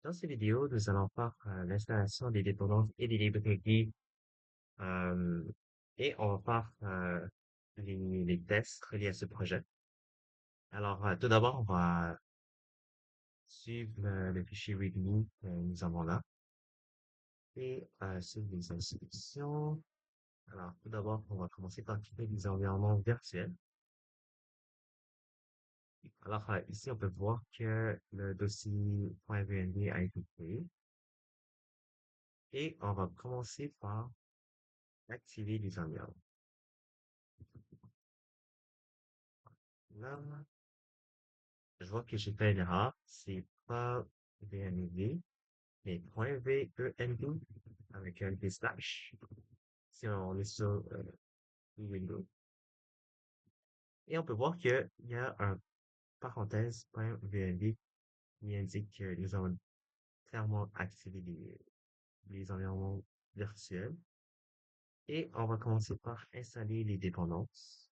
Dans ces vidéos, nous allons faire l'installation des dépendances et des librairies euh, et on va faire les tests reliés à ce projet. Alors, tout d'abord, on va suivre le fichier README que nous avons là et suivre les instructions. Alors, tout d'abord, on va commencer par créer des environnements virtuels. Alors, ici, on peut voir que le dossier .vnd a été créé et on va commencer par activer les environnements. Là, je vois que j'ai fait une erreur. C'est pas VNV, mais .venv avec un V slash. Si on est sur Windows. Et on peut voir qu'il y a un parenthèse .venv qui indique que nous avons clairement activé les environnements virtuels. Et on va commencer par installer les dépendances.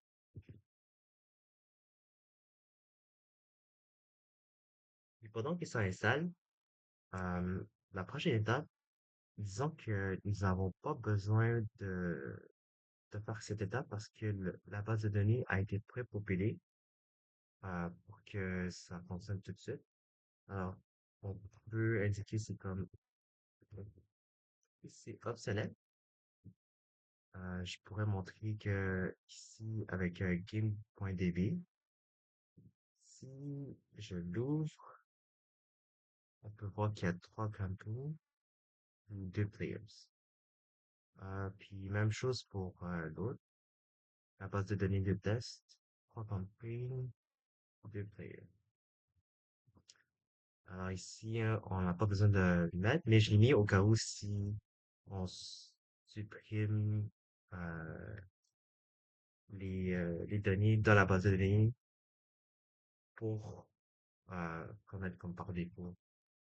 Et pendant que ça installe, euh, la prochaine étape, disons que nous n'avons pas besoin de faire cette étape parce que la base de données a été pré-populée pour que ça fonctionne tout de suite. Alors, on peut indiquer c'est comme c'est optionnel. Je pourrais montrer que ici avec game.db, si je l'ouvre, on peut voir qu'il y a trois campings, deux players. Puis même chose pour l'autre, la base de données de test, trois campings, deux players. Alors ici, on n'a pas besoin de le mettre, mais je l'ai mis au cas où si on supprime euh, les données dans la base de données pour connaître comme par défaut.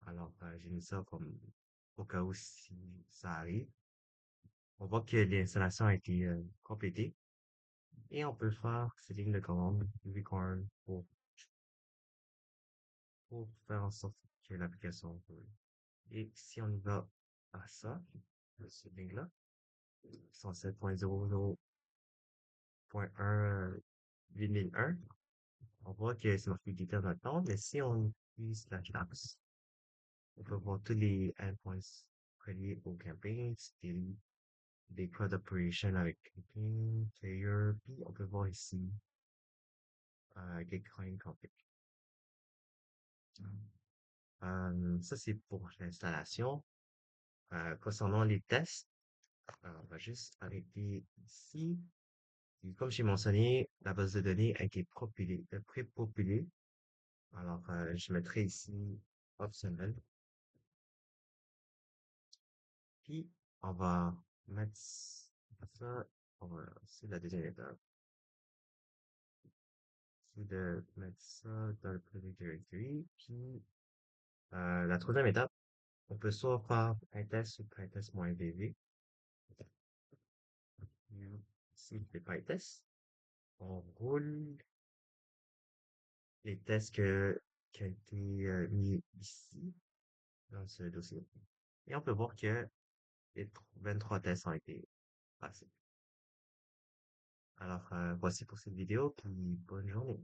Alors, j'ai mis ça comme au cas où si ça arrive. On voit que l'installation a été complétée et on peut faire cette ligne de commande record pour faire en sorte que l'application roule. Et si on y va à ça, ce link-là, 107.00.1, 8001, on voit que c'est marqué Detail d'attente, mais si on utilise la classe, on peut voir tous les endpoints reliés au campaign, des codes d'operation avec campaign, player, puis on peut voir ici Gitcoin config. Ça, c'est pour l'installation. Concernant les tests, on va juste arrêter ici. Et comme j'ai mentionné, la base de données a été pré-populée. Alors, je mettrai ici optionnel. Puis, on va mettre ça. C'est la deuxième étape. C'est de mettre ça dans le project directory. Puis, la troisième étape, on peut soit faire un test ou un test-vv. Ici, je fais pas un test. On roule les tests qui ont été mis ici, dans ce dossier. Et on peut voir que les 23 tests ont été passés. Alors, voici pour cette vidéo, puis bonne journée.